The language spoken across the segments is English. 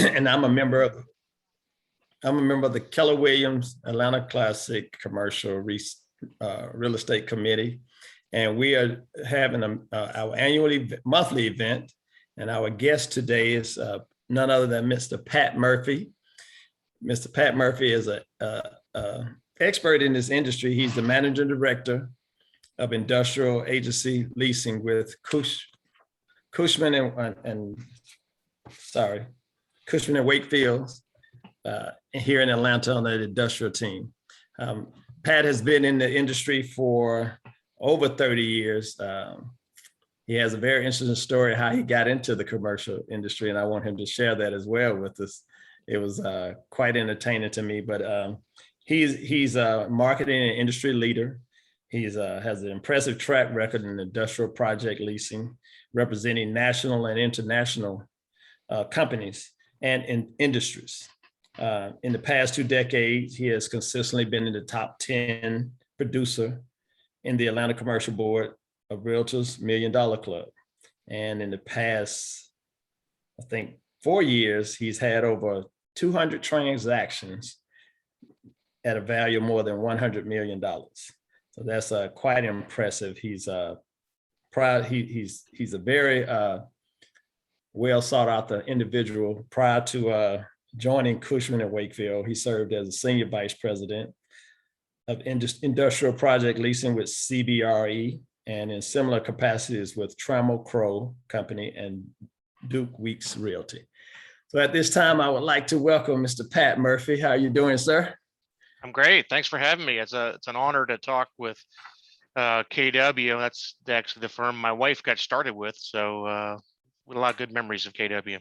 and I'm a member of the Keller Williams Atlanta Classic Commercial Real Estate Committee, and we are having our monthly event. And our guest today is none other than Mr. Pat Murphy. Mr. Pat Murphy is a expert in this industry. He's the managing director of industrial agency leasing with Cushman and Wakefield here in Atlanta on the industrial team. Pat has been in the industry for over 30 years. He has a very interesting story how he got into the commercial industry, and I want him to share that as well with us. It was quite entertaining to me, but he's a marketing and industry leader. He has an impressive track record in industrial project leasing, representing national and international companies and in industries. In the past 2 decades, he has consistently been in the top 10 producer in the Atlanta Commercial Board of Realtors $1 Million Club. And in the past, I think 4 years, he's had over 200 transactions at a value of more than $100 million. So that's quite impressive. He's proud. He's a very well sought out individual. Prior to joining Cushman and Wakefield, he served as a senior vice president of industrial project leasing with CBRE, and in similar capacities with Trammell Crow Company and Duke Weeks Realty. So at this time, I would like to welcome Mr. Pat Murphy. How are you doing, sir? I'm great. Thanks for having me. It's an honor to talk with KW. That's actually the firm my wife got started with. So with a lot of good memories of KW.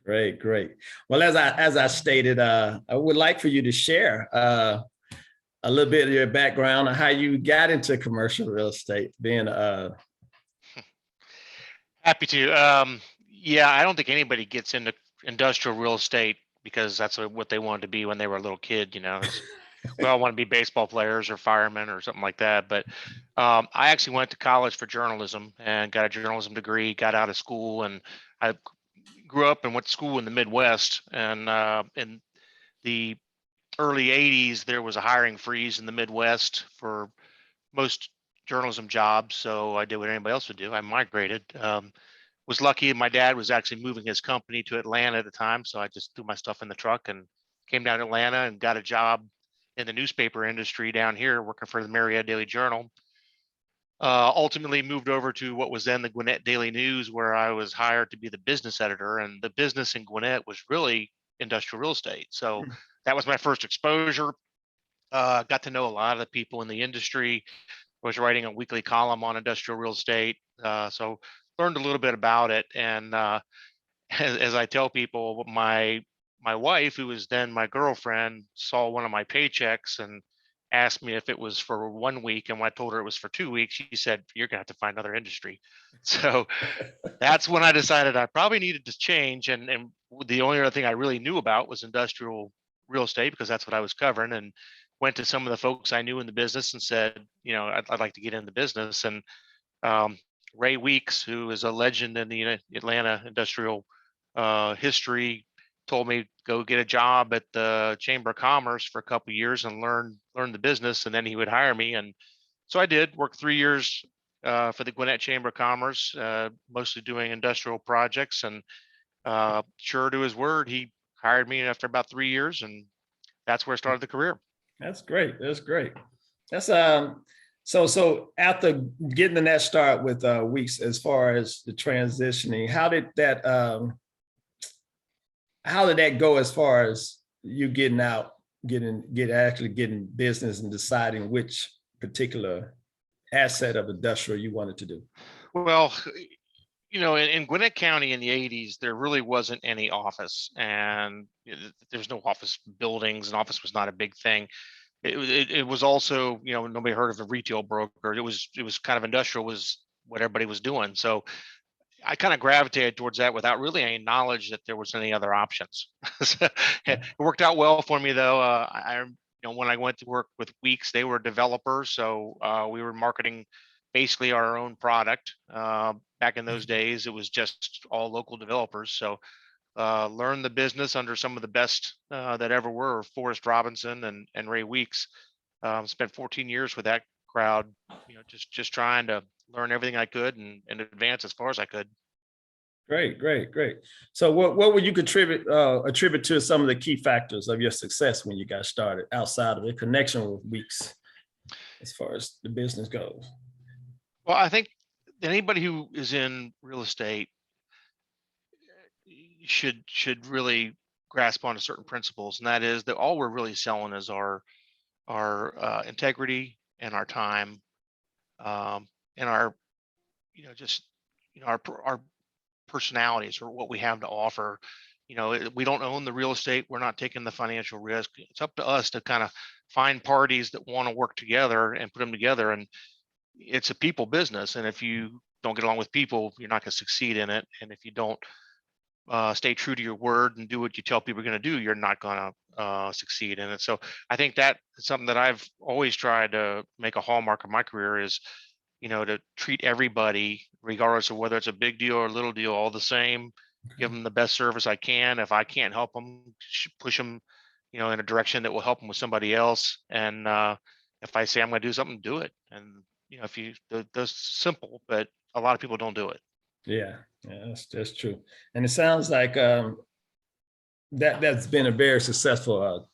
Great. Well, as I stated, I would like for you to share a little bit of your background on how you got into commercial real estate. Happy to. Yeah, I don't think anybody gets into industrial real estate because that's what they wanted to be when they were a little kid. We all want to be baseball players or firemen or something like that. But I actually went to college for journalism and got a journalism degree, got out of school, and I grew up and went to school in the Midwest. And in the early 80s, there was a hiring freeze in the Midwest for most journalism jobs. So I did what anybody else would do. I migrated. Was lucky. My dad was actually moving his company to Atlanta at the time. So I just threw my stuff in the truck and came down to Atlanta and got a job in the newspaper industry down here, working for the Marietta Daily Journal. Ultimately moved over to what was then the Gwinnett Daily News, where I was hired to be the business editor. And the business in Gwinnett was really industrial real estate. So that was my first exposure. Got to know a lot of the people in the industry. I was writing a weekly column on industrial real estate. So learned a little bit about it. And as I tell people, my wife, who was then my girlfriend, saw one of my paychecks and asked me if it was for 1 week. And when I told her it was for 2 weeks, she said, "You're gonna have to find another industry." So that's when I decided I probably needed to change. And the only other thing I really knew about was industrial real estate, because that's what I was covering, and went to some of the folks I knew in the business and said, I'd like to get in the business. And Ray Weeks, who is a legend in the Atlanta industrial history, told me go get a job at the Chamber of Commerce for a couple of years and learn the business, and then he would hire me. And so I did work 3 years for the Gwinnett Chamber of Commerce, mostly doing industrial projects. And sure to his word, he hired me after about 3 years, and that's where I started the career. That's great. That's so after getting in that start with Weeks, as far as the transitioning, how did that go as far as you getting business and deciding which particular asset of industrial you wanted to do? Well, in Gwinnett County in the 80s, there really wasn't any office, and there's no office buildings, and office was not a big thing. It was also, nobody heard of a retail broker. It was kind of industrial was what everybody was doing. So I kind of gravitated towards that without really any knowledge that there was any other options. So it worked out well for me, though. When I went to work with Weeks, they were developers, so we were marketing basically our own product. Back in those days, it was just all local developers. So learned the business under some of the best that ever were, Forrest Robinson and Ray Weeks. Spent 14 years with that crowd, just trying to learn everything I could and advance as far as I could. Great, great, great. So what would you attribute to some of the key factors of your success when you got started outside of the connection with Weeks as far as the business goes? Well, I think anybody who is in real estate should really grasp onto certain principles, and that is that all we're really selling is our integrity and our time, and our just our personalities or what we have to offer. We don't own the real estate. We're not taking the financial risk. It's up to us to kind of find parties that want to work together and put them together. And it's a people business. And if you don't get along with people, you're not going to succeed in it. And if you don't stay true to your word and do what you tell people you're going to do, you're not going to succeed in it. So I think that is something that I've always tried to make a hallmark of my career is, to treat everybody, regardless of whether it's a big deal or a little deal, all the same, give them the best service I can. If I can't help them, push them, in a direction that will help them with somebody else. And if I say I'm going to do something, do it. And, if that's simple, but a lot of people don't do it. Yeah, that's true. And it sounds like that's been a very successful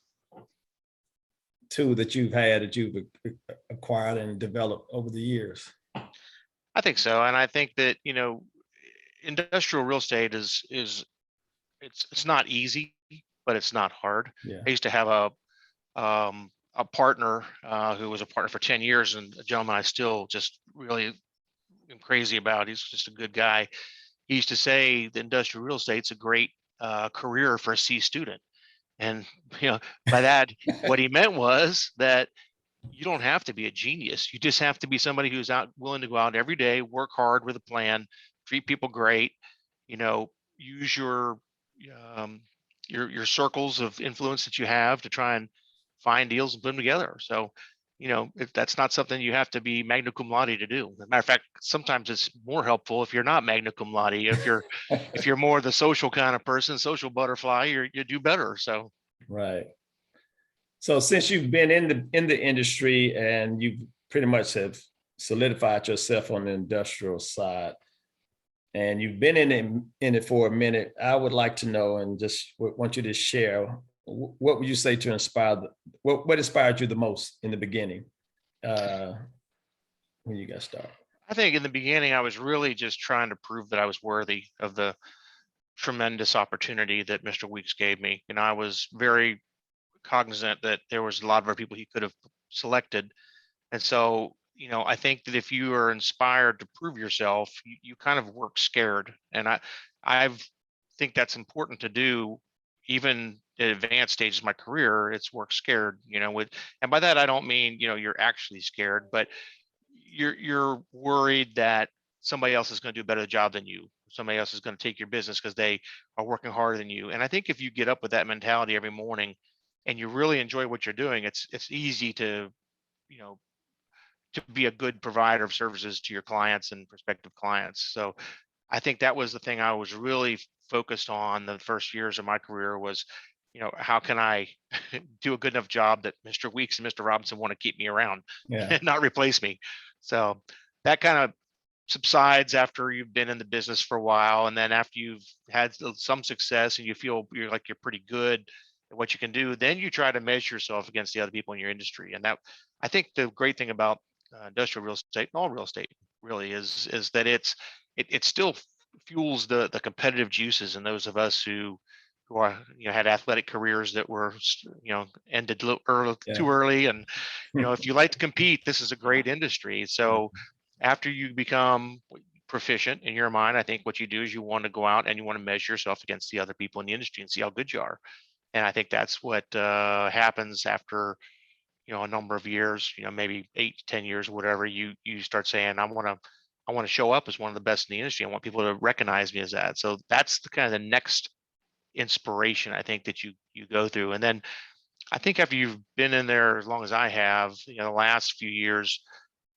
tool that you've acquired and developed over the years. I think so. And I think that, industrial real estate is it's not easy, but it's not hard. Yeah. I used to have a partner who was a partner for 10 years, and a gentleman I still just really am crazy about. He's just a good guy. He used to say the industrial real estate's a great career for a C student. And by that, what he meant was that you don't have to be a genius. You just have to be somebody who's willing to go out every day, work hard with a plan, treat people great, use your circles of influence that you have to try and find deals and put them together. So, if that's not something you have to be magna cum laude to do. As a matter of fact, sometimes it's more helpful if you're not magna cum laude. If you're more the social kind of person, social butterfly, you do better. So right. So since you've been in the industry and you pretty much have solidified yourself on the industrial side, and you've been in it for a minute, I would like to know and just want you to share, what would you say to inspire, what inspired you the most in the beginning when you got started? I think in the beginning, I was really just trying to prove that I was worthy of the tremendous opportunity that Mr. Weeks gave me. I was very cognizant that there was a lot of other people he could have selected. And so, I think that if you are inspired to prove yourself, you kind of work scared. And I think that's important to do, even at advanced stages of my career. It's work scared, and by that I don't mean, you're actually scared, but you're worried that somebody else is going to do a better job than you. Somebody else is going to take your business because they are working harder than you. And I think if you get up with that mentality every morning and you really enjoy what you're doing, it's easy to, to be a good provider of services to your clients and prospective clients. So I think that was the thing I was really focused on the first years of my career was, how can I do a good enough job that Mr. Weeks and Mr. Robinson want to keep me around and not replace me. So that kind of subsides after you've been in the business for a while. And then after you've had some success and you feel you're pretty good at what you can do, then you try to measure yourself against the other people in your industry. And that, I think the great thing about industrial real estate and all real estate really is that it still fuels the competitive juices in those of us who are had athletic careers that were ended too early. And if you like to compete, this is a great industry. So after you become proficient in your mind, I think what you do is you want to go out and you want to measure yourself against the other people in the industry and see how good you are. And I think that's what happens after a number of years, maybe 8 to 10 years, whatever. You start saying, I want to show up as one of the best in the industry. I want people to recognize me as that. So that's the kind of the next inspiration I think that you go through. And then I think after you've been in there as long as I have, the last few years,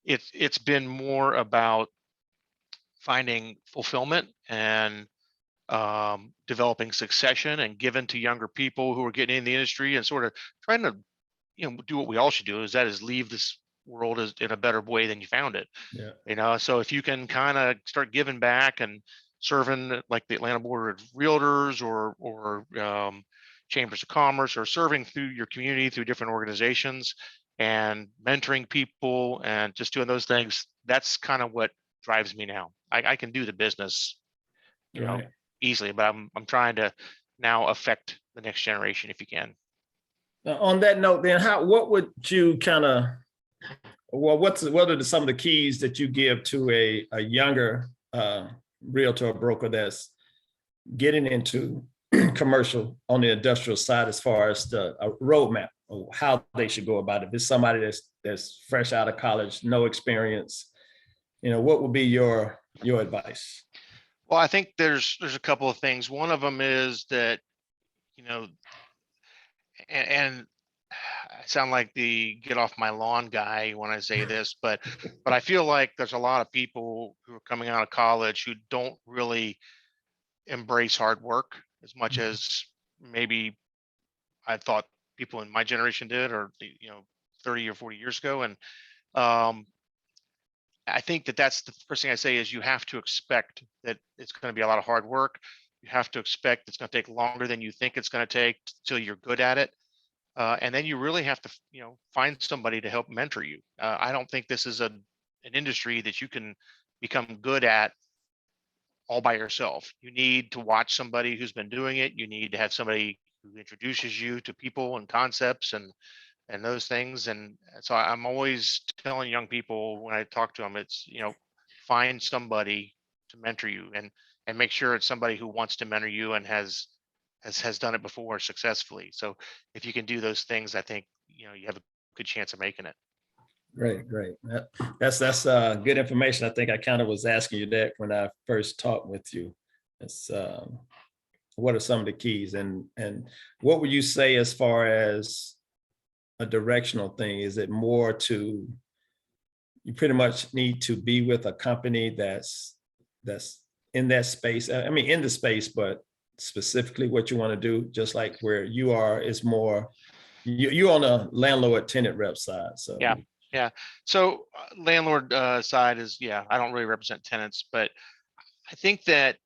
it's been more about finding fulfillment and developing succession and giving to younger people who are getting in the industry, and sort of trying to, do what we all should do, is leave this world as in a better way than you found it. Yeah. So if you can kind of start giving back and serving like the Atlanta Board of Realtors, or chambers of commerce, or serving through your community through different organizations and mentoring people and just doing those things, that's kind of what drives me now. I can do the business, you know, Right. easily, but I'm trying to now affect the next generation if you can. Now, on that note, then, what would you kind of, well, what are some of the keys that you give to a younger realtor or broker that's getting into commercial on the industrial side, as far as the roadmap of how they should go about it? If it's somebody that's fresh out of college, no experience, what would be your advice? Well, I think there's a couple of things. One of them is that, you know, and I sound like the get off my lawn guy when I say this, but I feel like there's a lot of people who are coming out of college who don't really embrace hard work as much as maybe I thought people in my generation did, or 30 or 40 years ago. And um, I think that that's the first thing I say is you have to expect that it's going to be a lot of hard work. You have to expect it's going to take longer than you think it's going to take till you're good at it. And then you really have to, find somebody to help mentor you. I don't think this is an industry that you can become good at all by yourself. You need to watch somebody who's been doing it. You need to have somebody who introduces you to people and concepts and those things. And so I'm always telling young people when I talk to them, it's, find somebody to mentor you, and make sure it's somebody who wants to mentor you and has done it before successfully. So if you can do those things, I think, you have a good chance of making it. Great, great. That's good information. I think I kind of was asking you that when I first talked with you. It's what are some of the keys, and what would you say as far as a directional thing? Is it more to, you pretty much need to be with a company that's in that space? I mean, in the space, but specifically what you want to do, just like where you are, is more you're on a landlord tenant rep side. So Yeah. Yeah. So landlord side is, I don't really represent tenants, but I think that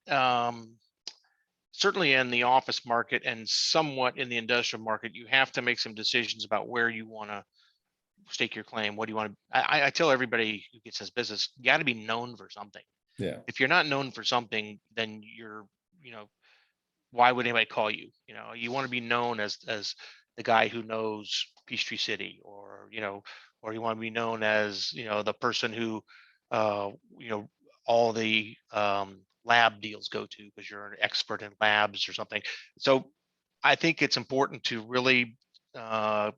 certainly in the office market and somewhat in the industrial market, you have to make some decisions about where you want to stake your claim. What do you want to? I tell everybody who gets this business, you got to be known for something. yeah, If you're not known for something, then why would anybody call you? You want to be known as the guy who knows Peachtree City, or you want to be known as the person who uh, you know all the lab deals go to because you're an expert in labs or something. So I think it's important to really uh,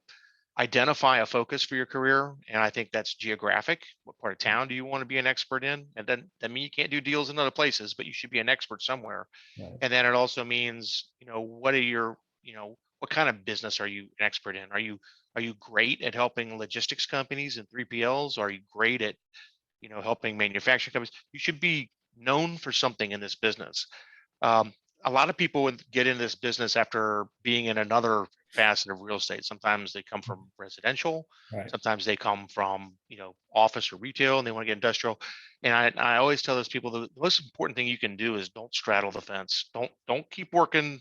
identify a focus for your career, and I think that's geographic. What part of town do you want to be an expert in? And then that means you can't do deals in other places, but you should be an expert somewhere. right, And then it also means, what are your, what kind of business are you an expert in? Are you great at helping logistics companies and 3PLs? Are you great at, helping manufacturing companies? You should be known for something in this business. Um, a lot of people get into this business after being in another facet of real estate. Sometimes they come from residential. right, Sometimes they come from, office or retail, and they want to get industrial. And I always tell those people the most important thing you can do is don't straddle the fence. Don't keep working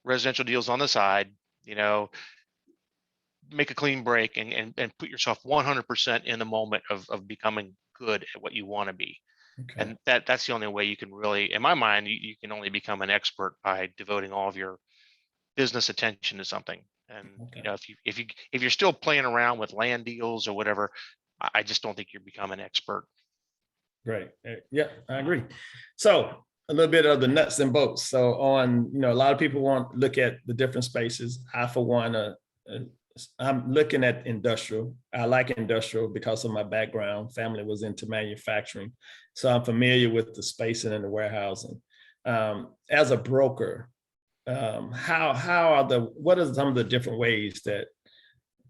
residential deals on the side. You know, make a clean break and put yourself 100% in the moment of becoming good at what you want to be. okay, And that's the only way you can really, in my mind, you can only become an expert by devoting all of your business attention to something. And okay, if you're still playing around with land deals or whatever, I just don't think you're becoming an expert. great. Yeah, I agree. So a little bit of the nuts and bolts. So on, a lot of people want to look at the different spaces. I, for one, I'm looking at industrial. I like industrial because of my background. Family was into manufacturing, so I'm familiar with the spacing and the warehousing. As a broker, what are some of the different ways that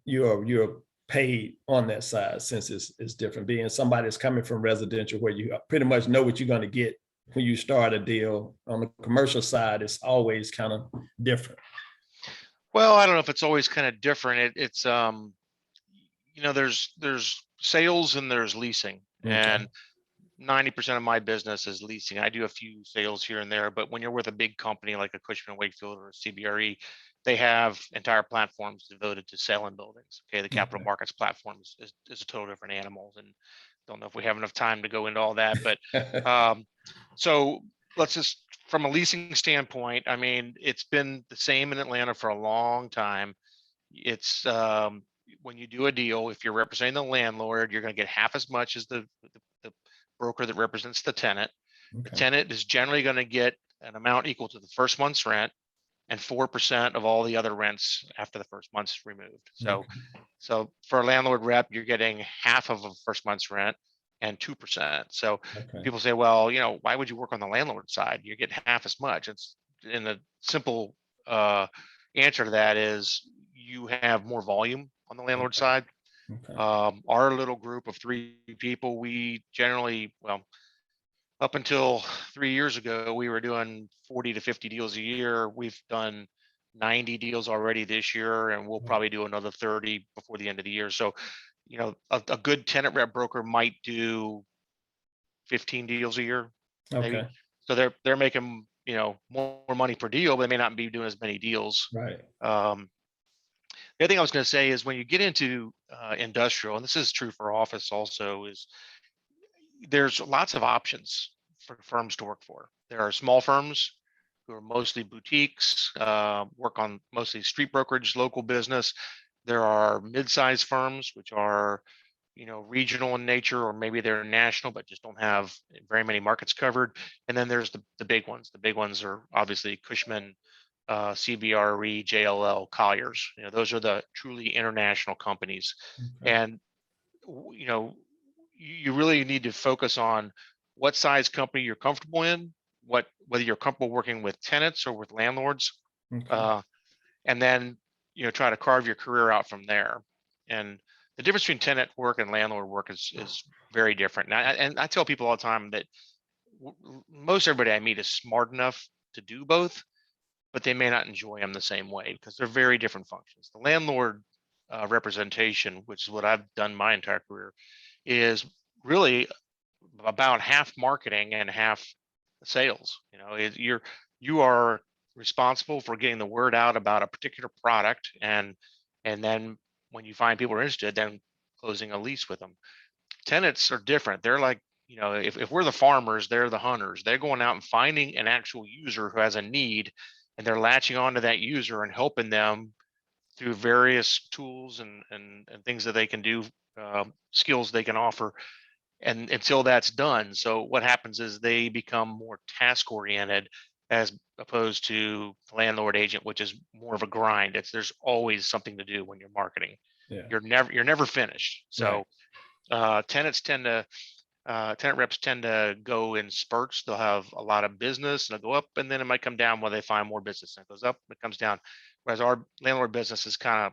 you're paid on that side, since it's different, being somebody that's coming from residential where you pretty much know what you're going to get when you start a deal. On the commercial side, it's always kind of different. Well, I don't know if it's always kind of different. It's there's sales and there's leasing, Okay. and 90% of my business is leasing. I do a few sales here and there, but when you're with a big company like a Cushman Wakefield or a CBRE, they have entire platforms devoted to selling buildings. Okay, the capital markets platform is a total different animal, and don't know if we have enough time to go into all that. But so let's just, from a leasing standpoint, I mean, it's been the same in Atlanta for a long time. It's when you do a deal, if you're representing the landlord, you're going to get half as much as the broker that represents the tenant. The Okay. tenant is generally going to get an amount equal to the first month's rent and 4% of all the other rents after the first month's removed. So, Okay. so for a landlord rep, you're getting half of a first month's rent and 2%. So Okay. people say, well, why would you work on the landlord side? You get half as much. It's in the simple answer to that is you have more volume on the landlord Okay. side. Okay. Our little group of 3 people, we generally, well, up until 3 years ago, we were doing 40 to 50 deals a year. We've done 90 deals already this year, and we'll probably do another 30 before the end of the year. So, a good tenant rep broker might do 15 deals a year, maybe. Okay. So they're making, more money per deal, but they may not be doing as many deals. Right. The other thing I was going to say is when you get into industrial, and this is true for office also, is there's lots of options for firms to work for. There are small firms who are mostly boutiques, work on mostly street brokerage, local business. There are mid-sized firms which are, regional in nature, or maybe they're national but just don't have very many markets covered. And then there's the big ones. The big ones are obviously Cushman, CBRE, JLL, Colliers. Those are the truly international companies. Okay. And you really need to focus on what size company you're comfortable in, whether you're comfortable working with tenants or with landlords, Okay. uh, and then try to carve your career out from there. And the difference between tenant work and landlord work is very different. And I tell people all the time that most everybody I meet is smart enough to do both, but they may not enjoy them the same way because they're very different functions. The landlord representation, which is what I've done my entire career, is really about half marketing and half sales. You are responsible for getting the word out about a particular product, and then when you find people are interested, then closing a lease with them. Tenants are different. They're like, if we're the farmers, they're the hunters. They're going out and finding an actual user who has a need, and they're latching onto that user and helping them through various tools and things that they can do, skills they can offer, and until that's done. So what happens is they become more task oriented as opposed to landlord agent, which is more of a grind. There's always something to do when you're marketing. Yeah. You're never finished. Right. So tenant reps tend to go in spurts. They'll have a lot of business and they'll go up, and then it might come down when they find more business, and it goes up, it comes down. Whereas our landlord business is kind of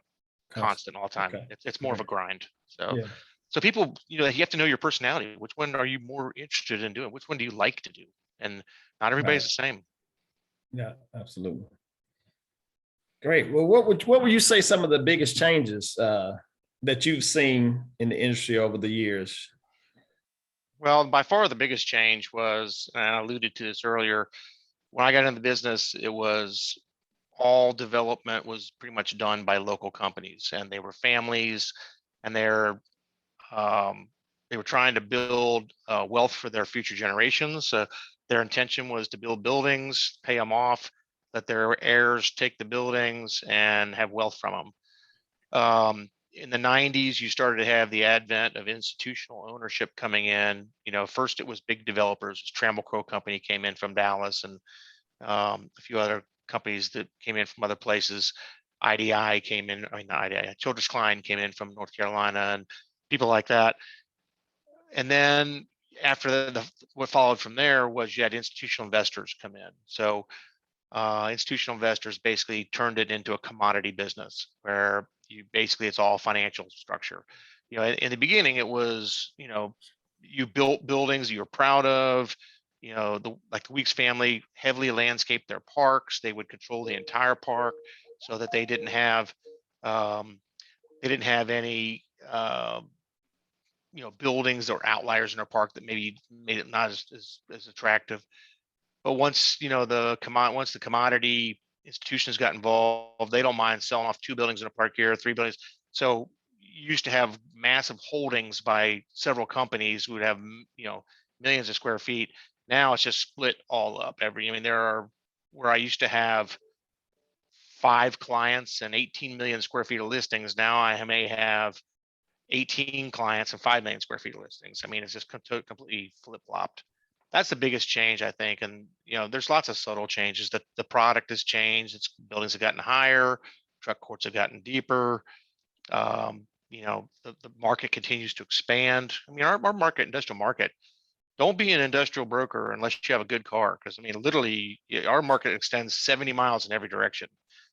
constant all the time. Okay. It's more of a Great. grind. So Yeah. so people, you have to know your personality. Which one are you more interested in doing? Which one do you like to do? And not everybody's Right. the same. Yeah. Absolutely. Great. Well, what would you say some of the biggest changes that you've seen in the industry over the years? Well, by far the biggest change was, and I alluded to this earlier, when I got into the business, it was all development was pretty much done by local companies, and they were families, and um, they were trying to build wealth for their future generations. Their intention was to build buildings, pay them off, let their heirs take the buildings and have wealth from them. In the 90s, you started to have the advent of institutional ownership coming in. First it was big developers. Trammell Crow Company came in from Dallas, and a few other companies that came in from other places. IDI came in, I mean, not IDI, Childress Klein came in from North Carolina, and people like that. And then after what followed from there was you had institutional investors come in. So institutional investors basically turned it into a commodity business where it's all financial structure. In the beginning, it was, you built buildings you're proud of, like the Weeks family heavily landscaped their parks. They would control the entire park so that they didn't have any buildings or outliers in their park that maybe made it not as attractive. But once the commodity institutions got involved, they don't mind selling off 2 buildings in a park here, 3 buildings. So you used to have massive holdings by several companies who would have millions of square feet. Now it's just split all up. There are where I used to have 5 clients and 18 million square feet of listings. Now I may have 18 clients and 5 million square feet of listings. It's just completely flip-flopped. That's the biggest change, I think. And there's lots of subtle changes. That the product has changed. Buildings have gotten higher, truck courts have gotten deeper. The market continues to expand. Our market, industrial market, don't be an industrial broker unless you have a good car, because literally our market extends 70 miles in every direction.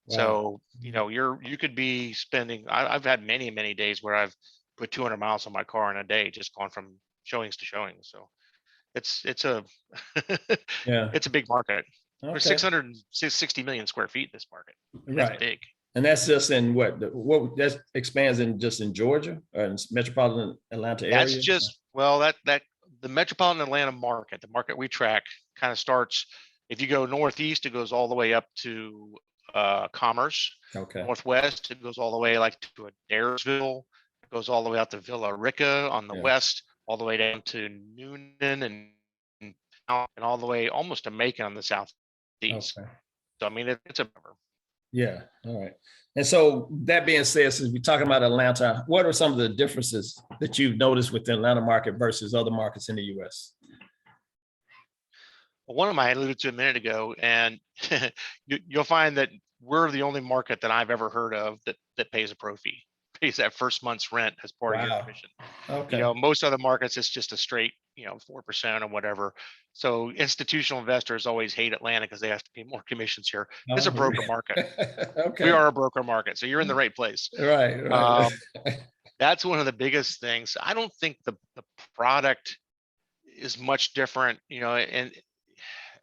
Wow. So you could be spending. I've had many days where I've put 200 miles on my car in a day, just gone from showings to showings. So it's a yeah, it's a big market. okay. There's 660 million square feet in this market. That's Right. big. And that's just in what that expands in just in Georgia or in metropolitan Atlanta area? That's just, well, that the metropolitan Atlanta market, the market we track, kind of starts, if you go northeast, it goes all the way up to Commerce. Okay. Northwest, it goes all the way like to Adairsville. It goes all the way out to Villa Rica on the west, all the way down to Noonan and all the way almost to Macon on the southeast. Okay. So it's a yeah. All right. And so that being said, since we're talking about Atlanta, what are some of the differences that you've noticed with the Atlanta market versus other markets in the U.S.? Well, one of them I alluded to a minute ago, and you'll find that we're the only market that I've ever heard of that pays a pro fee, pays that first month's rent as part of your commission. Okay. Most other markets, it's just a straight, 4% or whatever. So institutional investors always hate Atlanta because they have to pay more commissions here. It's a broker market. Okay. We are a broker market, so you're in the right place. Right. That's one of the biggest things. I don't think the product is much different, and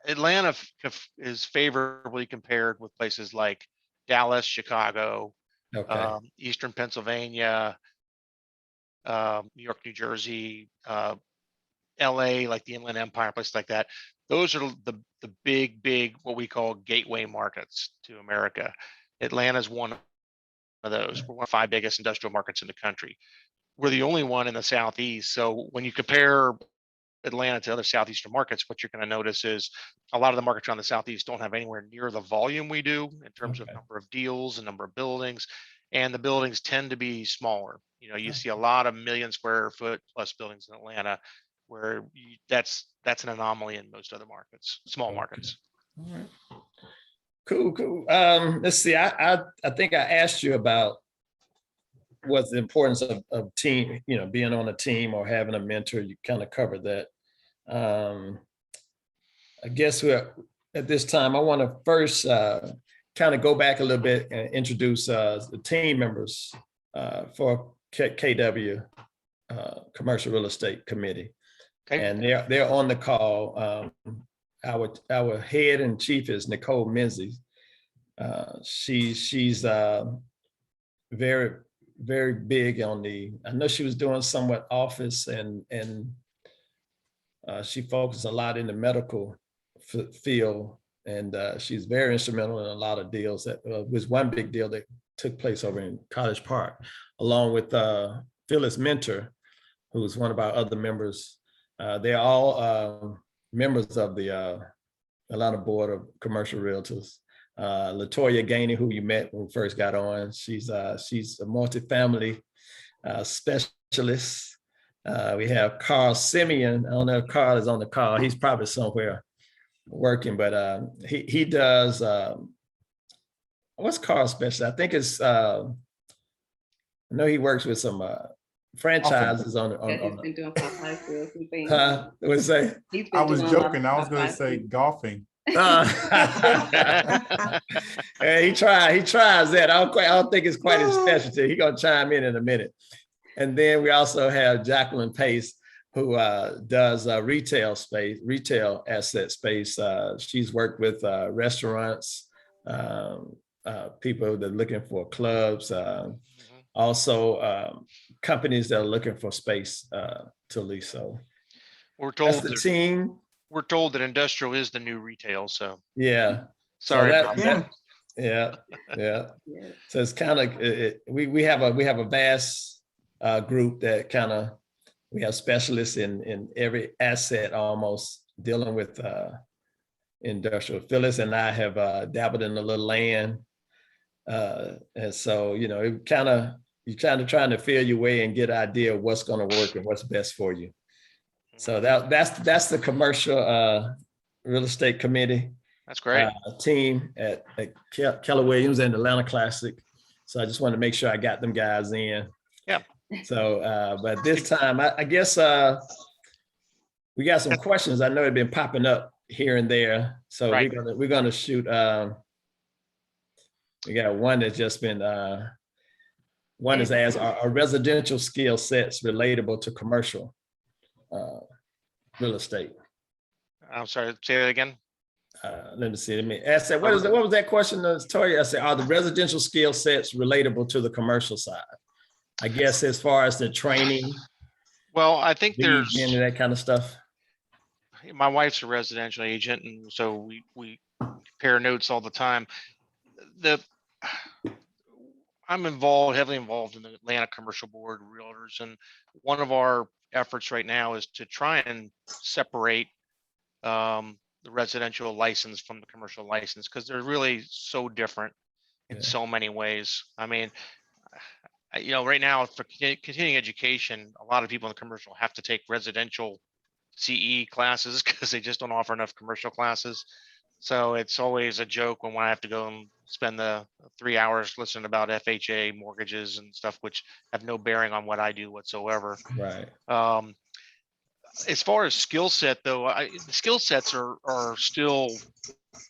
Atlanta is favorably compared with places like Dallas, Chicago, Eastern Pennsylvania, New York, New Jersey, LA, like the Inland Empire, places like that. Those are the big, what we call gateway markets to America. Atlanta's one of those. We're one of 5 biggest industrial markets in the country. We're the only one in the Southeast. So when you compare Atlanta to other Southeastern markets, what you're going to notice is a lot of the markets around the Southeast don't have anywhere near the volume we do in terms of number of deals and number of buildings. And the buildings tend to be smaller. You see a lot of million square foot plus buildings in Atlanta, where that's an anomaly in most other markets, small markets. All right. Cool. Let's see. I think I asked you about what's the importance of team, being on a team or having a mentor. You kind of covered that. I guess we're at this time. I want to first kind of go back a little bit and introduce the team members for KW Commercial Real Estate Committee. Okay. And they're on the call. Our head and chief is Nicole Menzies. She's very, very big on I know she was doing somewhat office and she focused a lot in the medical field, and she's very instrumental in a lot of deals. That was one big deal that took place over in College Park, along with Phyllis Mentor, who is one of our other members. They're all members of the Atlanta Board of Commercial Realtors. Latoya Gainey, who you met when we first got on, she's a multifamily specialist. We have Carl Simeon. I don't know if Carl is on the call. He's probably somewhere working, but he does. What's Carl's specialty? I think it's. I know he works with some franchises on. He's been doing for high school. What'd you say? I was joking. I was going to say golfing. He tries that. I don't think it's quite his specialty. He's gonna chime in a minute. And then we also have Jacqueline Pace. who does retail asset space. She's worked with restaurants, people that are looking for clubs, also companies that are looking for space to lease. So We're that's told the that team. industrial is the new retail. So Yeah. sorry so about that. yeah. Yeah. So it's kind of we have a vast group that kind of, we have specialists in every asset almost dealing with industrial. Phyllis and I have dabbled in a little land, and so it kind of, you're trying to feel your way and get an idea of what's going to work and what's best for you. So that's the commercial real estate committee That's great. team at Keller Williams and Atlanta Classic. So I just wanted to make sure I got them guys in. Yeah. So, but this time, I guess we got some questions. I know they've been popping up here and there. So Right. we're gonna shoot. We got one that's just been. One is asked: are residential skill sets relatable to commercial real estate? I'm sorry. Say that again. Let me see. Let me ask that. What was that question, Toya? I said, are the residential skill sets relatable to the commercial side? I guess as far as the training, Well, I think lead gen, there's, that kind of stuff. my wife's a residential agent, and so we compare notes all the time. I'm heavily involved in the Atlanta Commercial Board of Realtors, and one of our efforts right now is to try and separate the residential license from the commercial license, because they're really so different in so many ways. I mean, right now for continuing education, a lot of people in the commercial have to take residential CE classes because they just don't offer enough commercial classes. So it's always a joke when I have to go and spend the 3 hours listening about FHA mortgages and stuff, which have no bearing on what I do whatsoever. Right. As far as skill set, though, the skill sets are still,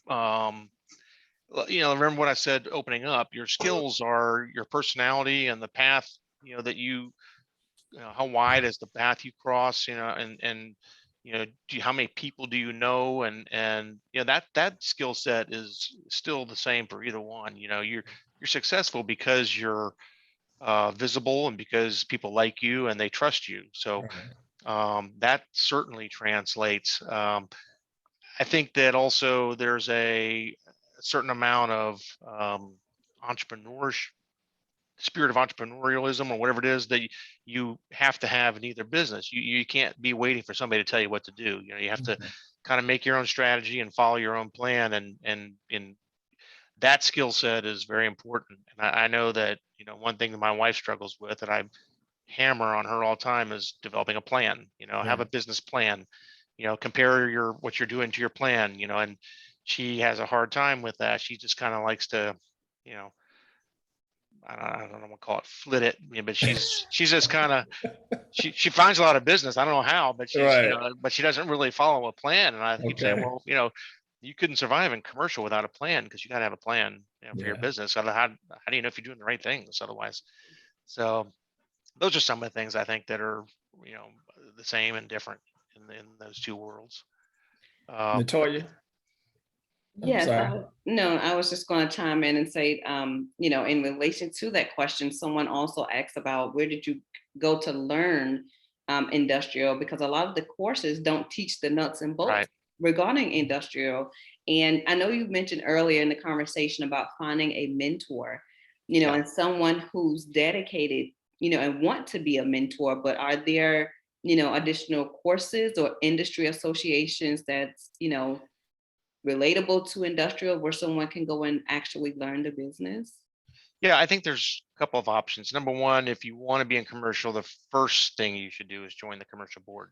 remember what I said opening up. Your skills are your personality and the path, that how wide is the path you cross, and how many people do you know, and that skill set is still the same for either one. You're successful because you're visible and because people like you and they trust you. So that certainly translates. I think that also there's a certain amount of entrepreneurship, spirit of entrepreneurialism, or whatever it is that you have to have in either business. You can't be waiting for somebody to tell you what to do. You have to kind of make your own strategy and follow your own plan, and that skill set is very important. And I know that one thing that my wife struggles with, that I hammer on her all the time, is developing a plan. Have a business plan. Compare what you're doing to your plan. And she has a hard time with that. She just kind of likes to, I don't know what to call it, flit it. But she's just kind of, she finds a lot of business. I don't know how, but she's but she doesn't really follow a plan. And I keep saying, well, you couldn't survive in commercial without a plan, because you got to have a plan for your business. So how do you know if you're doing the right things otherwise? So those are some of the things I think that are the same and different in those two worlds. Natoya? Yes, I was just going to chime in and say, in relation to that question, someone also asked about where did you go to learn industrial, because a lot of the courses don't teach the nuts and bolts regarding industrial. And I know you mentioned earlier in the conversation about finding a mentor, and someone who's dedicated, and want to be a mentor. But are there, additional courses or industry associations that's, relatable to industrial, where someone can go and actually learn the business? Yeah, I think there's a couple of options. Number one, if you want to be in commercial, the first thing you should do is join the commercial board.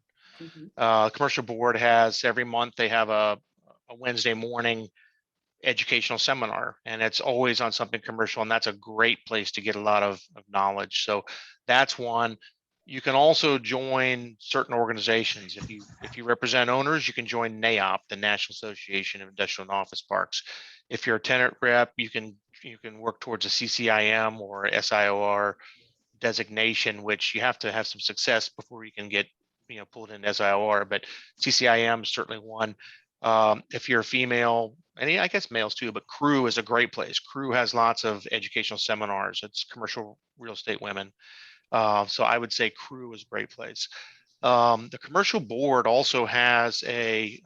Commercial board has, every month they have a Wednesday morning educational seminar, and it's always on something commercial, and that's a great place to get a lot of knowledge. So that's one. You can also join certain organizations. If you represent owners, you can join NAIOP, the National Association of Industrial and Office Parks. If you're a tenant rep, you can work towards a CCIM or SIOR designation, which you have to have some success before you can get pulled in SIOR, but CCIM is certainly one. If you're a female, and I guess males too, but CRE is a great place. CRE has lots of educational seminars. It's commercial real estate women. So I would say CRE is a great place. The commercial board also has a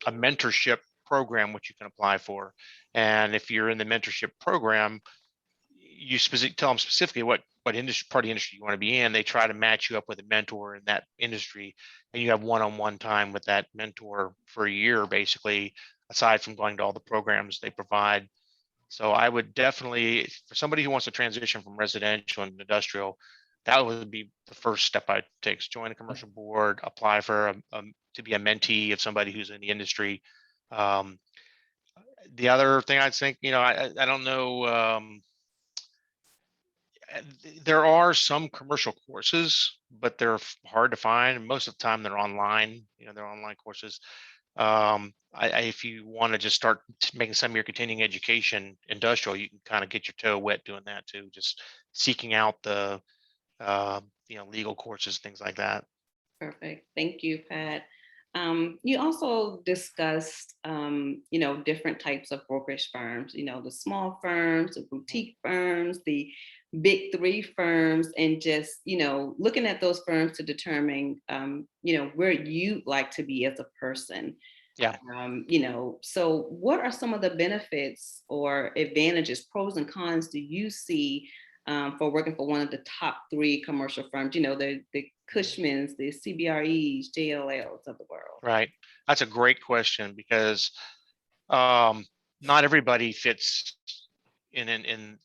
mentorship program which you can apply for. And if you're in the mentorship program, you tell them specifically what industry, part of the industry you want to be in. They try to match you up with a mentor in that industry, and you have one-on-one time with that mentor for a year, basically, aside from going to all the programs they provide. So I would definitely, for somebody who wants to transition from residential and industrial, that would be the first step I'd take. Join a commercial board, apply for to be a mentee of somebody who's in the industry. The other thing I'd think, I don't know. There are some commercial courses, but they're hard to find. Most of the time they're online, they're online courses. If you want to just start making some of your continuing education industrial, you can kind of get your toe wet doing that too, just seeking out the legal courses, things like that. Perfect. Thank you, Pat. You also discussed, different types of brokerage firms, the small firms, the boutique firms, the big three firms, and just, looking at those firms to determine, where you'd like to be as a person. Yeah. So what are some of the benefits or advantages, pros and cons do you see for working for one of the top three commercial firms, the Cushmans, the CBREs, JLLs of the world? Right. That's a great question, because not everybody fits in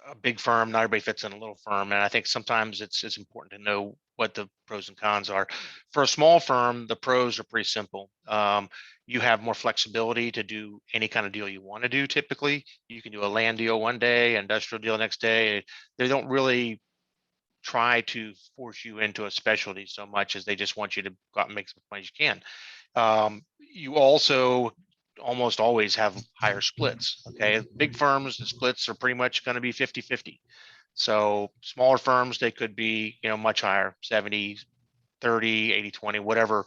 a big firm. Not everybody fits in a little firm. And I think sometimes it's important to know what the pros and cons are. For a small firm, the pros are pretty simple. You have more flexibility to do any kind of deal you want to do. Typically, you can do a land deal one day, industrial deal next day. They don't really try to force you into a specialty so much as they just want you to go out and make as much money as you can. You also almost always have higher splits. Okay. Big firms, the splits are pretty much going to be 50-50. So smaller firms, they could be, much higher, 70-30, 80-20, whatever,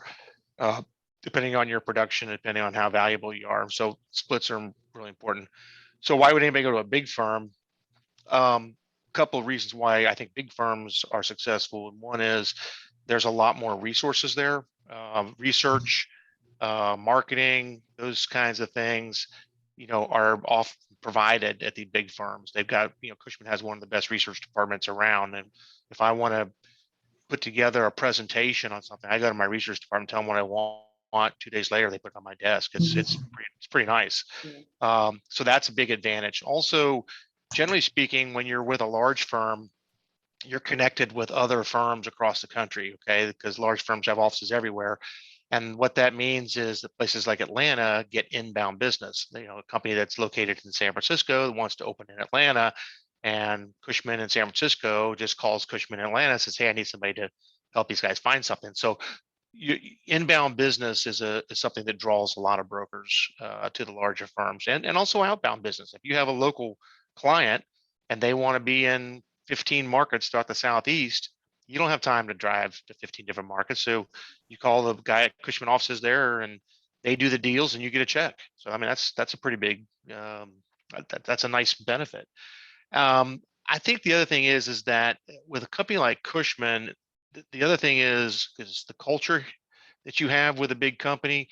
depending on your production, depending on how valuable you are. So splits are really important. So why would anybody go to a big firm? Couple of reasons why I think big firms are successful. One is there's a lot more resources there, research, marketing, those kinds of things, are often provided at the big firms. They've got, Cushman has one of the best research departments around. And if I want to put together a presentation on something, I go to my research department, tell them what I want. 2 days later, they put it on my desk. It's pretty nice. So that's a big advantage. Also, generally speaking, when you're with a large firm, you're connected with other firms across the country, okay? Because large firms have offices everywhere. And what that means is that places like Atlanta get inbound business. A company that's located in San Francisco wants to open in Atlanta, and Cushman in San Francisco just calls Cushman in Atlanta and says, hey, I need somebody to help these guys find something. So inbound business is something that draws a lot of brokers to the larger firms, and also outbound business. If you have a local client and they want to be in 15 markets throughout the Southeast, you don't have time to drive to 15 different markets. So you call the guy at Cushman offices there, and they do the deals, and you get a check. So I mean, that's a pretty big, that's a nice benefit. I think the other thing is that with a company like Cushman, the other thing is the culture that you have with a big company.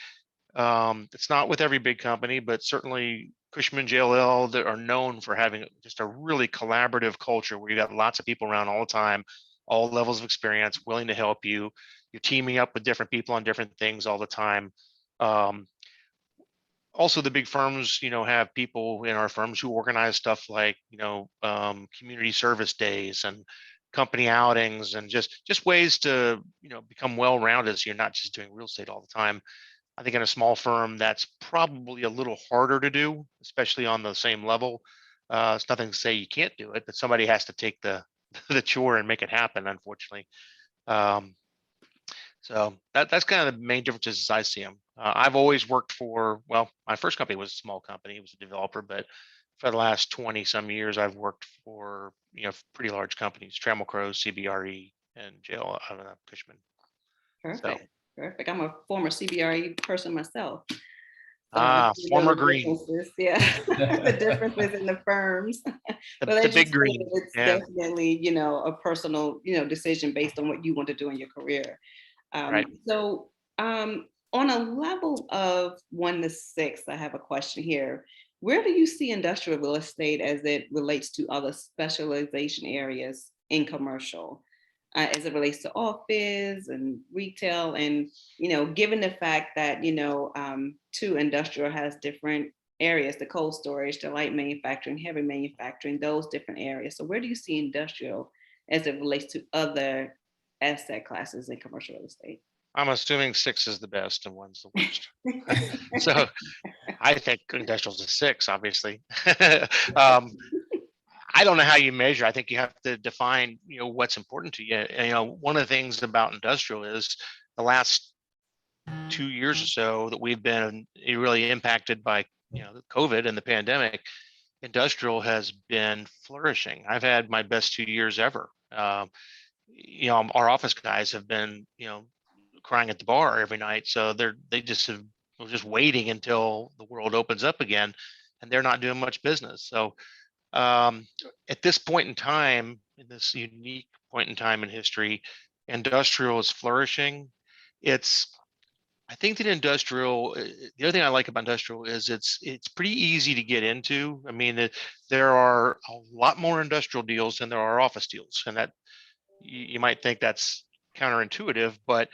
It's not with every big company, but certainly Cushman, JLL, that are known for having just a really collaborative culture where you got lots of people around all the time, all levels of experience, willing to help you. You're teaming up with different people on different things all the time. Also, the big firms, have people in our firms who organize stuff like, community service days and company outings, and just ways to, become well-rounded, so you're not just doing real estate all the time. I think in a small firm, that's probably a little harder to do, especially on the same level. It's nothing to say you can't do it, but somebody has to take the the chore and make it happen, unfortunately. So that's kind of the main differences as I see them. I've always worked for, well, my first company was a small company. It was a developer, but for the last 20 some years, I've worked for, pretty large companies, Trammell Crow, CBRE, and JL Cushman. Perfect. Perfect. I'm a former CBRE person myself. So I see Former those green. differences, yeah, the differences in the firms. But The as you big green. stated, it's Yeah. definitely, a personal, decision based on what you want to do in your career. Right. So on a level of 1 to 6, I have a question here. Where do you see industrial real estate as it relates to other specialization areas in commercial, as it relates to office and retail? And, given the fact that, too, industrial has different areas, the cold storage, the light manufacturing, heavy manufacturing, those different areas. So where do you see industrial as it relates to other asset classes in commercial real estate? I'm assuming 6 is the best and 1's the worst. So I think industrial's a 6, obviously. I don't know how you measure. I think you have to define, what's important to you. And, one of the things about industrial is the last 2 years or so that we've been really impacted by, the COVID and the pandemic. Industrial has been flourishing. I've had my best 2 years ever. Our office guys have been, crying at the bar every night. So they just have just waiting until the world opens up again, and they're not doing much business. So at this point in time, in this unique point in time in history, industrial is flourishing. I think that industrial, the other thing I like about industrial is it's pretty easy to get into. I mean, there are a lot more industrial deals than there are office deals, and that you might think that's counterintuitive, but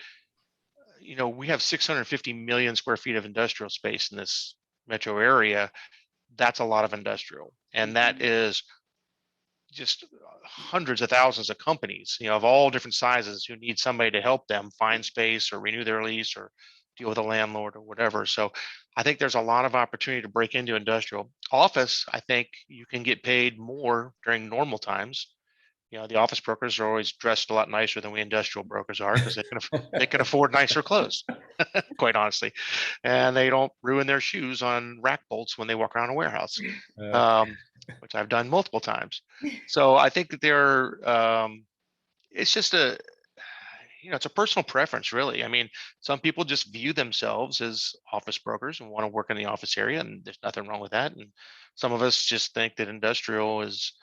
we have 650 million square feet of industrial space in this metro area. That's a lot of industrial, and that is just hundreds of thousands of companies, of all different sizes who need somebody to help them find space or renew their lease or deal with a landlord or whatever. So I think there's a lot of opportunity to break into industrial. Office, I think you can get paid more during normal times. The office brokers are always dressed a lot nicer than we industrial brokers are because they can afford nicer clothes, quite honestly, and they don't ruin their shoes on rack bolts when they walk around a warehouse, which I've done multiple times. So I think that it's just it's a personal preference, really. I mean, some people just view themselves as office brokers and want to work in the office area, and there's nothing wrong with that. And some of us just think that industrial is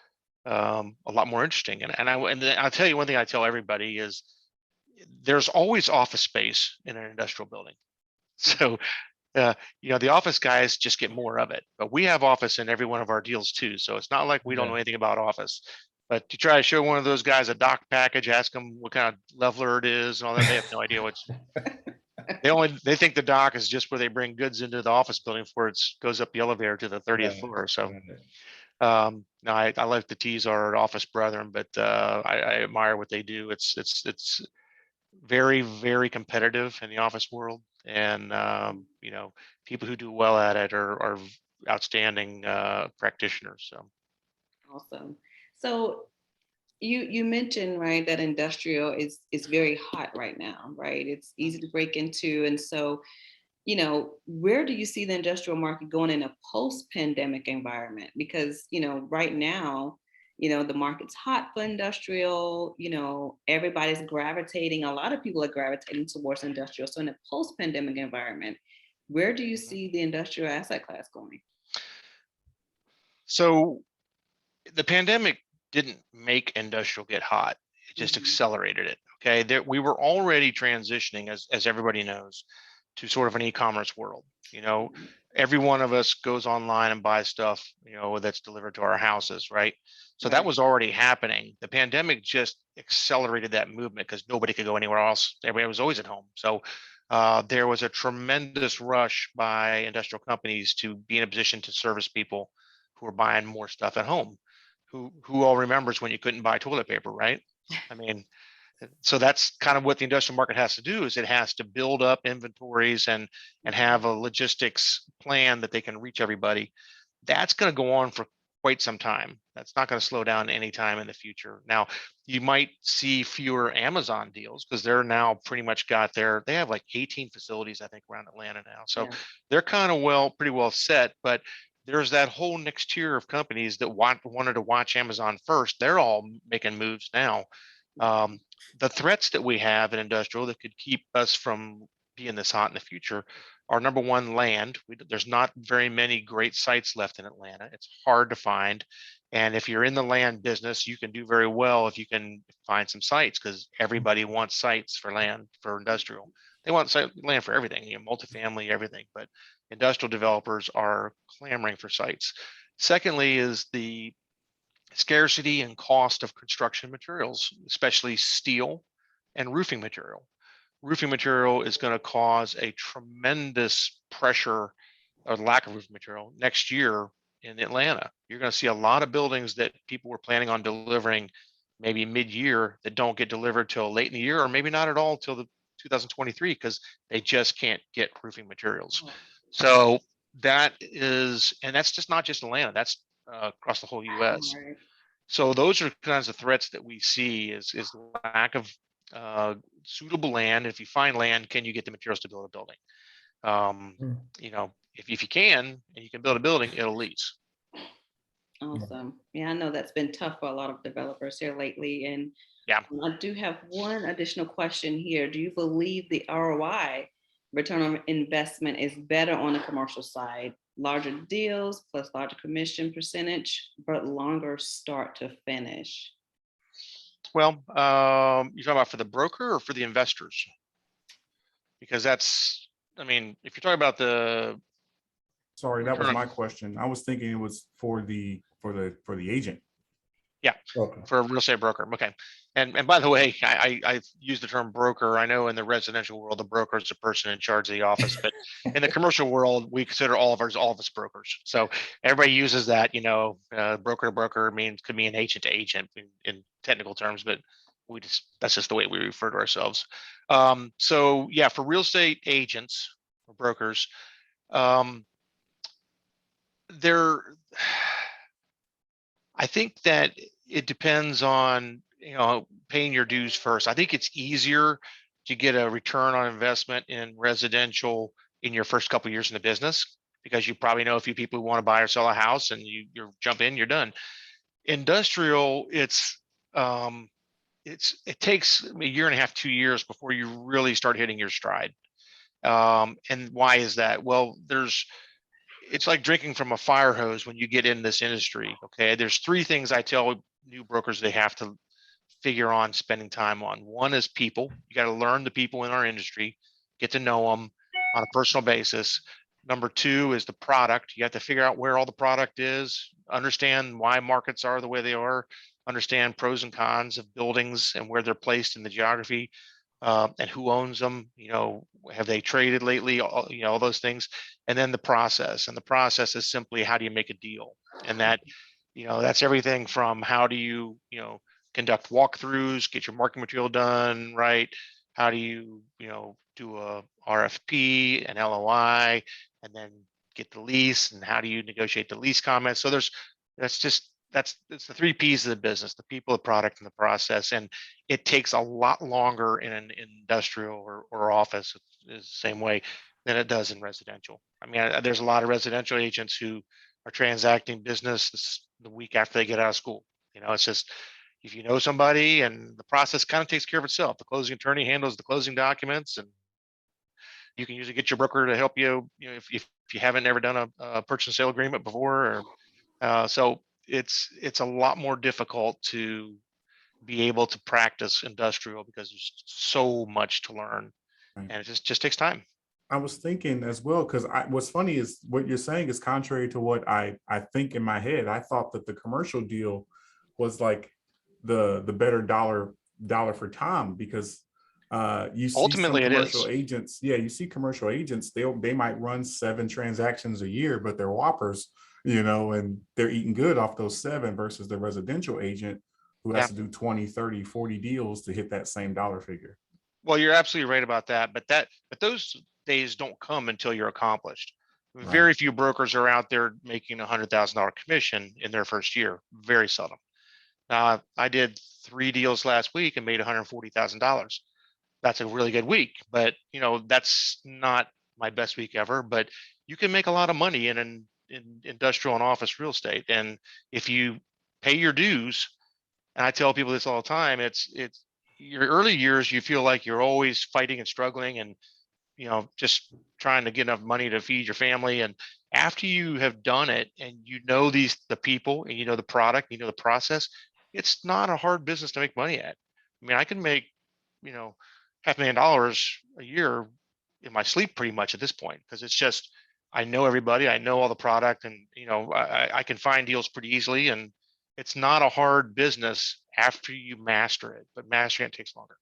a lot more interesting. And I'll tell you one thing I tell everybody is there's always office space in an industrial building. So, the office guys just get more of it, but we have office in every one of our deals too. So it's not like we don't know anything about office. But to try to show one of those guys a dock package, ask them what kind of leveler it is and all that, they have no idea they think the dock is just where they bring goods into the office building before it goes up the elevator to the 30th floor. So no, I like to tease our office brethren, but I admire what they do. It's very, very competitive in the office world, and people who do well at it are outstanding practitioners. So awesome. So you mentioned, right, that industrial is very hot right now, right? It's easy to break into, and so where do you see the industrial market going in a post-pandemic environment? Because, right now, the market's hot for industrial, everybody's gravitating, a lot of people are gravitating towards industrial. So in a post-pandemic environment, where do you see the industrial asset class going? So the pandemic didn't make industrial get hot. It just accelerated it. Okay. We were already transitioning, as everybody knows, to sort of an e-commerce world. Every one of us goes online and buys stuff, that's delivered to our houses, right? So that was already happening. The pandemic just accelerated that movement because nobody could go anywhere else. Everybody was always at home. So there was a tremendous rush by industrial companies to be in a position to service people who are buying more stuff at home. Who all remembers when you couldn't buy toilet paper, right? I mean, so that's kind of what the industrial market has to do, is it has to build up inventories and have a logistics plan that they can reach everybody. That's going to go on for quite some time. That's not going to slow down anytime in the future. Now, you might see fewer Amazon deals because they're now pretty much they have like 18 facilities, I think, around Atlanta now. So they're kind of pretty well set, but there's that whole next tier of companies that wanted to watch Amazon first. They're all making moves now. The threats that we have in industrial that could keep us from being this hot in the future are, number one, land. There's not very many great sites left in Atlanta. It's hard to find. And if you're in the land business, you can do very well if you can find some sites, because everybody wants sites for land for industrial. They want land for everything, multifamily, everything. But industrial developers are clamoring for sites. Secondly, is the scarcity and cost of construction materials, especially steel and roofing material. Roofing material is going to cause a tremendous pressure or lack of roofing material next year in Atlanta. You're going to see a lot of buildings that people were planning on delivering maybe mid-year that don't get delivered till late in the year, or maybe not at all till the 2023, because they just can't get roofing materials. So that is, and that's just not just Atlanta, that's across the whole US. Right. So those are kinds of threats that we see is lack of suitable land. If you find land, can you get the materials to build a building? If you can and you can build a building, it'll lease. Awesome. Yeah, I know that's been tough for a lot of developers here lately. And yeah, I do have one additional question here. Do you believe the ROI, return on investment, is better on the commercial side? Larger deals plus larger commission percentage, but longer start to finish? Well, you're talking about for the broker or for the investors? Because that's, if you're talking about the. Sorry, that was my question. I was thinking it was for the agent. Yeah, okay. For a real estate broker. Okay. And by the way, I use the term broker. I know in the residential world, the broker is the person in charge of the office, but in the commercial world, we consider all of us brokers. So everybody uses that, broker to broker could mean agent to agent in technical terms, but that's just the way we refer to ourselves. So yeah, for real estate agents or brokers, I think that it depends on, paying your dues first. I think it's easier to get a return on investment in residential in your first couple of years in the business, because you probably know a few people who want to buy or sell a house, and you jump in, you're done. Industrial, it takes a year and a half, 2 years before you really start hitting your stride. And why is that? Well, it's like drinking from a fire hose when you get in this industry. Okay. There's three things I tell new brokers they have to figure on spending time on. One is people. You got to learn the people in our industry, get to know them on a personal basis. Number two is the product. You have to figure out where all the product is, understand why markets are the way they are, understand pros and cons of buildings and where they're placed in the geography, and who owns them, have they traded lately, all those things. And then the process, and the process is simply, how do you make a deal? And that, that's everything from how do you, conduct walkthroughs, get your marketing material done, right? How do you, do a RFP, an LOI, and then get the lease, and how do you negotiate the lease comments? So it's the three P's of the business: the people, the product, and the process. And it takes a lot longer in an industrial or office, is the same way, than it does in residential. There's a lot of residential agents who are transacting business the week after they get out of school. It's just, if you know somebody, and the process kind of takes care of itself. The closing attorney handles the closing documents, and you can usually get your broker to help you, if you haven't ever done a purchase and sale agreement before. So it's a lot more difficult to be able to practice industrial, because there's so much to learn, and it just takes time. I was thinking as well, because what's funny is what you're saying is contrary to what I think in my head. I thought that the commercial deal was like the better dollar for Tom, because you see ultimately some commercial it is. agents. Yeah, you see commercial agents, they might run 7 transactions a year, but they're whoppers, and they're eating good off those 7, versus the residential agent who has to do 20, 30, 40 deals to hit that same dollar figure. Well, you're absolutely right about that, but those days don't come until you're accomplished. Right. Very few brokers are out there making $100,000 commission in their first year. Very seldom. I did 3 deals last week and made $140,000. That's a really good week, but that's not my best week ever. But you can make a lot of money in industrial and office real estate, and if you pay your dues, and I tell people this all the time, it's your early years, you feel like you're always fighting and struggling and, just trying to get enough money to feed your family. And after you have done it and the people and the product, the process, it's not a hard business to make money at. I mean, I can make, $500,000 a year in my sleep pretty much at this point, because it's just, I know everybody, I know all the product, and I can find deals pretty easily, and it's not a hard business after you master it, but mastering it takes longer.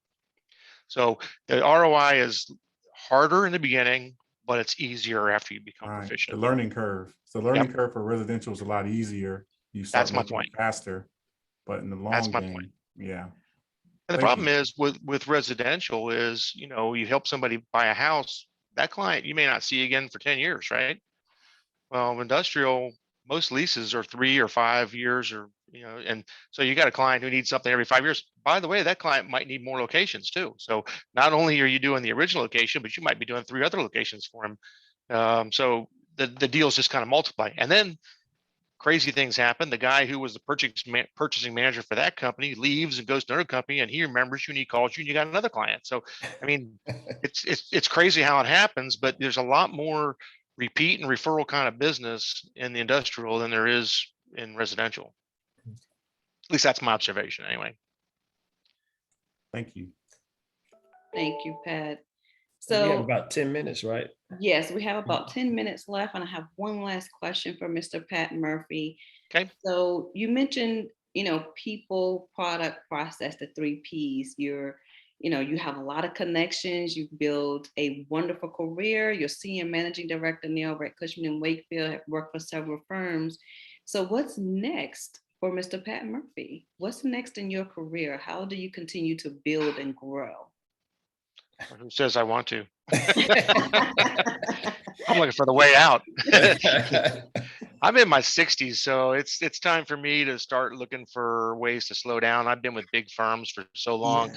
So the ROI is harder in the beginning, but it's easier after you become Right. proficient. The learning curve. So the learning curve for residential is a lot easier. You start That's my making it point. faster, but in the long That's my game, point. yeah. And the Thank problem you. is with residential is, you help somebody buy a house, that client you may not see again for 10 years, right? Well, industrial, most leases are 3 or 5 years, or and so you got a client who needs something every 5 years. By the way, that client might need more locations too. So not only are you doing the original location, but you might be doing 3 other locations for him. So the deals just kind of multiply, and then crazy things happen. The guy who was the purchasing manager for that company leaves and goes to another company, and he remembers you and he calls you, and you got another client. So, I mean, it's crazy how it happens, but there's a lot more repeat and referral kind of business in the industrial than there is in residential. At least that's my observation, anyway. Thank you. Thank you, Pat. We have So about 10 minutes, right? yes, we have about 10 minutes left, and I have one last question for Mr. Pat Murphy. Okay. So you mentioned, people, product, process, the 3 Ps. You have a lot of connections. You build a wonderful career. You're senior managing director now over at Cushman Wakefield, have worked for several firms. So what's next for Mr. Pat Murphy? What's next in your career? How do you continue to build and grow? Who says I want to? I'm looking for the way out. I'm in my 60s, so it's time for me to start looking for ways to slow down. I've been with big firms for so long,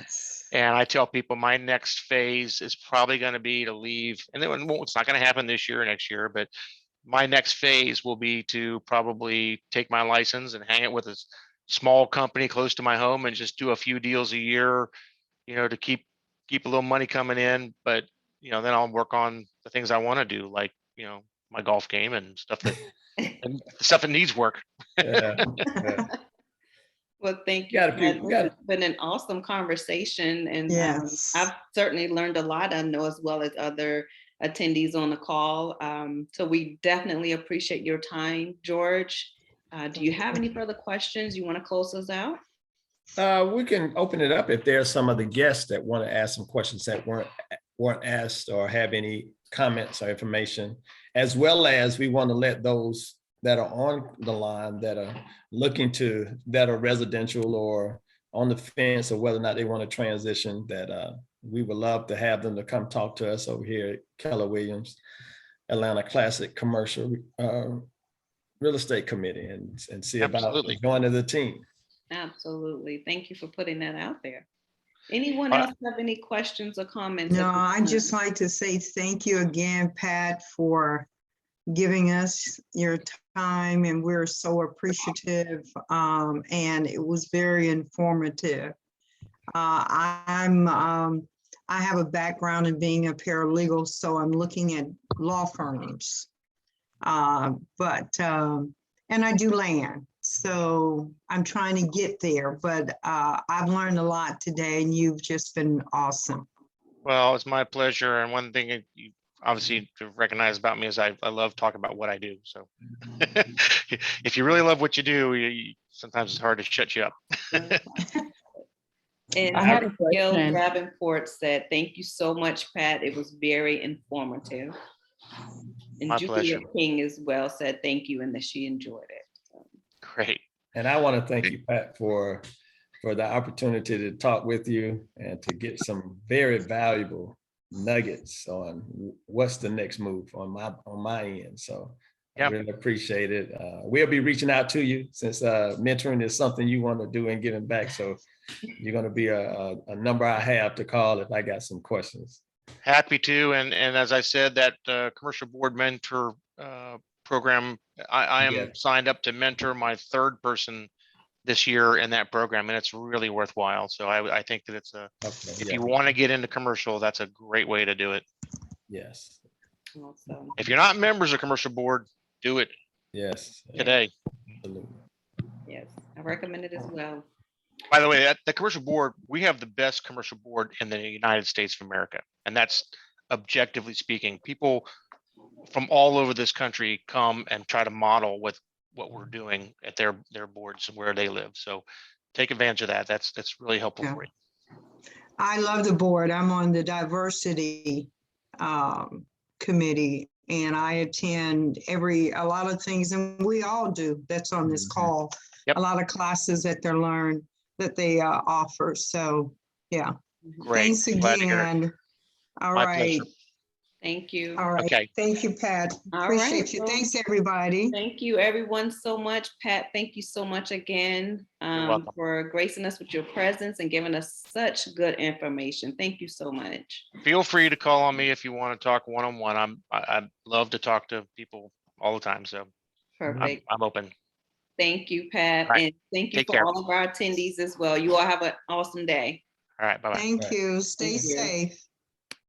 and I tell people my next phase is probably going to be to leave. And then it's not going to happen this year or next year, but my next phase will be to probably take my license and hang it with a small company close to my home and just do a few deals a year, to keep a little money coming in. But then I'll work on the things I want to do, like my golf game and stuff that needs work. Yeah. Well, thank you. It's been an awesome conversation, and I've certainly learned a lot, I know, as well as other attendees on the call. So we definitely appreciate your time, George. Do you have any further questions? You want to close us out? We can open it up if there are some of the guests that want to ask some questions that weren't asked, or have any comments or information, as well as we want to let those that are on the line that are that are residential or on the fence, or whether or not they want to transition, that we would love to have them to come talk to us over here at Keller Williams Atlanta Classic Commercial Real Estate Committee, and see about joining the team. Absolutely. Thank you for putting that out there. Anyone else have any questions or comments? No, I'd just like to say thank you again, Pat, for giving us your time, and we're so appreciative, and it was very informative. I have a background in being a paralegal, so I'm looking at law firms, and I do land. So I'm trying to get there, but I've learned a lot today, and you've just been awesome. Well, it's my pleasure. And one thing you obviously recognize about me is I love talking about what I do. So if you really love what you do, sometimes it's hard to shut you up. And I have a Gail question. Davenport said, "Thank you so much, Pat. It was very informative." And My Julia pleasure. King as well said thank you, and that she enjoyed it. So. Great. And I want to thank you, Pat, for the opportunity to talk with you and to get some very valuable nuggets on what's the next move on my end. So I really appreciate it. We'll be reaching out to you, since mentoring is something you want to do and giving back. So you're going to be a number I have to call if I got some questions. Happy to. And as I said, that commercial board mentor program, I am signed up to mentor my third person this year in that program, and it's really worthwhile. So I think that it's if yeah, you want to get into commercial, that's a great way to do it. yes, Awesome. If you're not members of commercial board, do it yes. today. Absolutely. Yes, I recommend it as well. By the way, at the commercial board, we have the best commercial board in the United States of America. And that's objectively speaking. People from all over this country come and try to model with what we're doing at their boards where they live. So take advantage of that. That's really helpful Yeah. for you. I love the board. I'm on the diversity committee, and I attend a lot of things, and we all do, that's on this call. Yep. A lot of classes that they offer. So yeah. Great. Thanks Glad to hear it. again. All My right. pleasure. Thank you. All right. Okay. Thank you, Pat. All Appreciate right, you. well, Thanks, everybody. thank you, everyone, so much. Pat, thank you so much again welcome. for gracing us with your presence and giving us such good information. Thank you so much. Feel free to call on me if you want to talk one-on-one. I love to talk to people all the time. So Perfect. I'm open. Thank you, Pat. All right. And thank you Take for care. all of our attendees as well. You all have an awesome day. All right. Bye-bye. Thank you. Stay Thank you. safe.